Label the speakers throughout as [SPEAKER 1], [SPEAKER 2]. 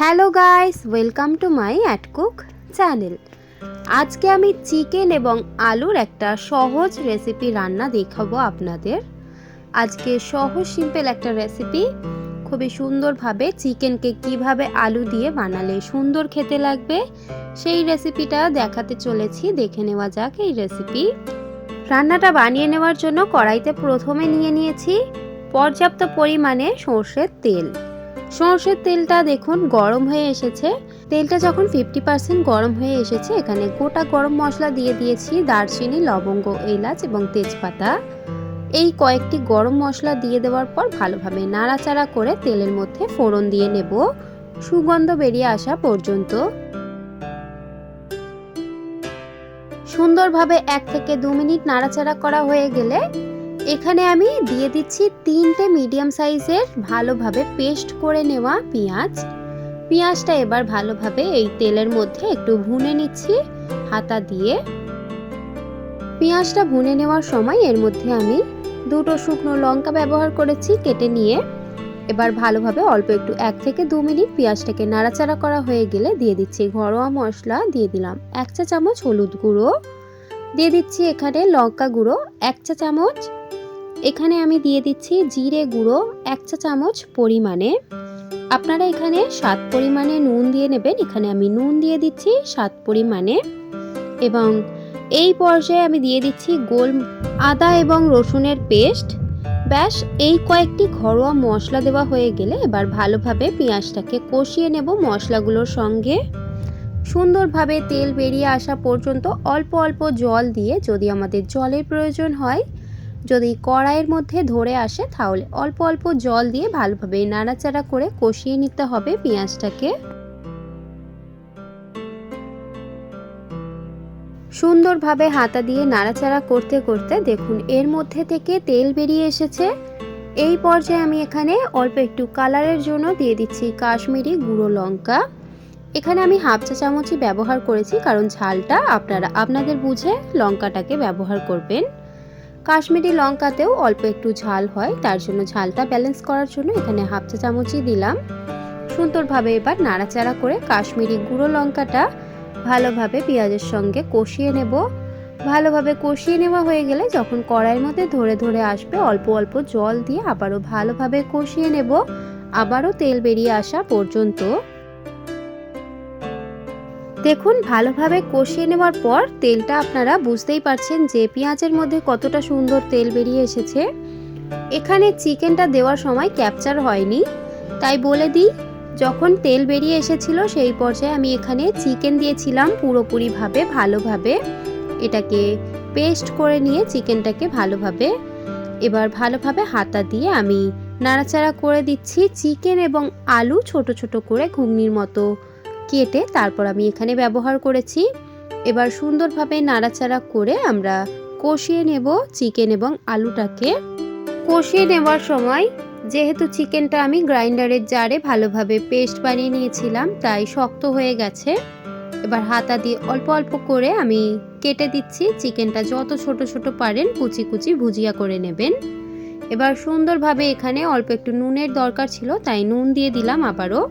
[SPEAKER 1] Hello guys, welcome to my at cook channel. আজকে আমি chicken এবং আলুর একটা সহজ রেসিপি রান্না দেখাবো আপনাদের। আজকে সহজ সিম্পল একটা রেসিপি, খুবই সুন্দরভাবে চিকেনকে কিভাবে আলু দিয়ে বানালে সুন্দর খেতে লাগবে সেই রেসিপিটা দেখাতে চলেছি। দেখে নেওয়া যাক এই রেসিপি। রান্নাটা বানিয়ে নেওয়ার জন্য কড়াইতে প্রথমে নিয়ে নিয়েছি পর্যাপ্ত পরিমাণে সর্ষের তেল। সর্ষের তেলটা দেখুন গরম হয়ে এসেছে। তেলটা যখন 50% গরম হয়ে এসেছে, এখানে গোটা গরম মশলা দিয়ে দিয়েছি, দারচিনি, লবঙ্গ, এলাচ এবং তেজপাতা। এই কয়েকটি গরম মশলা দিয়ে দেওয়ার পর ভালোভাবে নাড়াচাড়া করে তেলের মধ্যে ফোড়ন দিয়ে নেব সুগন্ধ বেরিয়ে আসা পর্যন্ত। সুন্দরভাবে 1 থেকে 2 মিনিট নাড়াচাড়া করা হয়ে গেলে এখানে আমি দিয়ে দিচ্ছি 3টে মিডিয়াম সাইজের ভালোভাবে পেস্ট করে নেওয়া পেঁয়াজ। পেঁয়াজটা এবার ভালোভাবে এই তেলের মধ্যে একটু ভুনে নিচ্ছি হাতা দিয়ে। পেঁয়াজটা ভুনে নেওয়ার সময় এর মধ্যে আমি 2টো শুকনো লঙ্কা ব্যবহার করেছি কেটে নিয়ে। এবার ভালোভাবে অল্প একটু 1 থেকে 2 মিনিট পেঁয়াজটাকে নাড়াচাড়া করা হয়ে গেলে দিয়ে দিচ্ছি ঘরোয়া মশলা। দিয়ে দিলাম 1 চা চামচ হলুদ গুঁড়ো, দিয়ে দিচ্ছি এখানে লঙ্কা গুঁড়ো 1 চা চামচ, এখানে আমি দিয়ে দিচ্ছি জিরে গুঁড়ো 1 চা চামচ পরিমাণে। আপনারা এখানে স্বাদ পরিমাণে নুন দিয়ে নেবেন, এখানে আমি নুন দিয়ে দিচ্ছি স্বাদ পরিমাণে। এবং এই পর্যায়ে আমি দিয়ে দিচ্ছি আদা এবং রসুনের পেস্ট। ব্যাস, এই কয়েকটি ঘরোয়া মশলা দেওয়া হয়ে গেলে এবার ভালোভাবে পেঁয়াজটাকে কষিয়ে নেব মশলাগুলোর সঙ্গে। সুন্দরভাবে তেল বেরিয়ে আসা পর্যন্ত অল্প অল্প জল দিয়ে, যদি আমাদের জলের প্রয়োজন হয়, যদি কড়াইয়ের মধ্যে ধরে আসে, তাহলে অল্প অল্প জল দিয়ে ভালোভাবে নাড়াচাড়া করে কষিয়ে নিতে হবে পেঁয়াজটাকে। সুন্দরভাবে হাতা দিয়ে নাড়াচাড়া করতে করতে দেখুন এর মধ্যে থেকে তেল বেরিয়ে এসেছে। এই পর্যায়ে আমি এখানে অল্প একটু কালারের জন্য দিয়ে দিচ্ছি কাশ্মীরি গুঁড়ো লঙ্কা। এখানে আমি 1/2 চা চামচই ব্যবহার করেছি, কারণ ঝালটা আপনারা আপনাদের বুঝে লঙ্কাটাকে ব্যবহার করবেন। কাশ্মীরি লঙ্কাতেও অল্প একটু ঝাল হয়, তার জন্য ঝালটা ব্যালেন্স করার জন্য এখানে 1/2 চা চামচই দিলাম। সুন্দরভাবে এবার নাড়াচাড়া করে কাশ্মীরি গুঁড়ো লঙ্কাটা ভালোভাবে পেঁয়াজের সঙ্গে কষিয়ে নেব। ভালোভাবে কষিয়ে নেওয়া হয়ে গেলে যখন কড়াইয়ের মধ্যে ধরে ধরে আসবে, অল্প অল্প জল দিয়ে আবারও ভালোভাবে কষিয়ে নেব, আবারও তেল বেরিয়ে আসা পর্যন্ত। দেখুন ভালোভাবে কষিয়ে নেওয়ার পর তেলটা আপনারা বুঝতেই পারছেন যে পেঁয়াজের মধ্যে কতটা সুন্দর তেল বেরিয়ে এসেছে। এখানে চিকেনটা দেওয়ার সময় ক্যাপচার হয়নি, তাই বলে দিই, যখন তেল বেরিয়ে এসেছিল সেই পর্যায়ে আমি এখানে চিকেন দিয়েছিলাম পুরোপুরিভাবে। ভালোভাবে এটাকে পেস্ট করে নিয়ে চিকেনটাকে এবার ভালোভাবে হাতা দিয়ে আমি নাড়াচাড়া করে দিচ্ছি। চিকেন এবং আলু ছোট ছোট করে ঘুগনির মতো কেটে তারপর আমি এখানে ব্যবহার করেছি। এবার সুন্দরভাবে নাড়াচাড়া করে আমরা কষিয়ে নেব চিকেন এবং আলুটাকে। কষিয়ে নেওয়ার সময় যেহেতু চিকেনটা আমি গ্রাইন্ডারের জারে ভালোভাবে পেস্ট বানিয়ে নিয়েছিলাম, তাই শক্ত হয়ে গেছে। এবার হাতা দিয়ে অল্প অল্প করে আমি কেটে দিচ্ছি। চিকেনটা যত ছোট ছোট পারেন কুচি কুচি ভুজিয়া করে নেবেন। এবার সুন্দরভাবে এখানে অল্প একটু নুনের দরকার ছিল, তাই নুন দিয়ে দিলাম আবারও।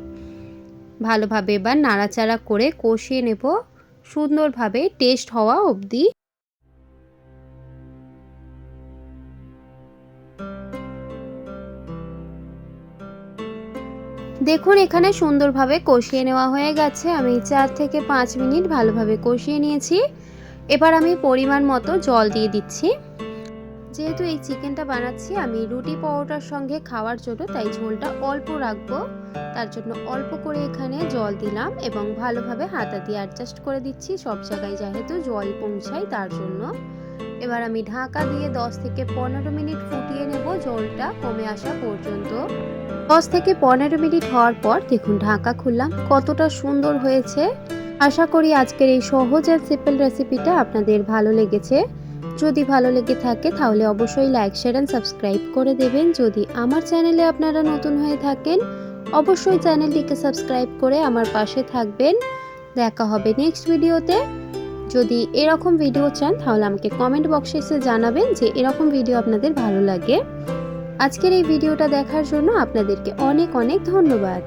[SPEAKER 1] ভালোভাবে এবার নাড়াচাড়া করে কষিয়ে নেব সুন্দরভাবে টেস্ট হওয়া অবধি। দেখুন এখানে সুন্দরভাবে কষিয়ে নেওয়া হয়ে গেছে। আমি 4 থেকে 5 মিনিট ভালোভাবে কষিয়ে নিয়েছি। এবার আমি পরিমাণ মতো জল দিয়ে দিচ্ছি। যেহেতু এই চিকেনটা বানাচ্ছি আমি রুটি পরোটার সঙ্গে খাওয়ার জন্য, তাই ঝোলটা অল্প রাখবো, তার জন্য অল্প করে এখানে জল দিলাম এবং ভালোভাবে হাতা দিয়ে অ্যাডজাস্ট করে দিচ্ছি সব জায়গায় যেহেতু জল পৌঁছায় তার জন্য। এবার আমি ঢাকা দিয়ে 10 থেকে 15 মিনিট ফুটিয়ে নেব জলটা কমে আসা পর্যন্ত। 10 থেকে 15 মিনিট হওয়ার পর দেখুন ঢাকা খুললাম, কতটা সুন্দর হয়েছে। আশা করি আজকের এই সহজ আর সিম্পল রেসিপিটা আপনাদের ভালো লেগেছে। যদি ভালো লেগে থাকে তাহলে অবশ্যই লাইক, শেয়ার এন্ড সাবস্ক্রাইব করে দেবেন। যদি আমার চ্যানেলে আপনারা নতুন হয়ে থাকেন অবশ্যই চ্যানেলটিকে সাবস্ক্রাইব করে আমার পাশে থাকবেন। দেখা হবে নেক্সট ভিডিওতে। যদি এরকম ভিডিও চান তাহলে আমাকে কমেন্ট বক্সে এসে জানাবেন যে এরকম ভিডিও আপনাদের ভালো লাগে। আজকের এই ভিডিওটা দেখার জন্য আপনাদেরকে অনেক অনেক ধন্যবাদ।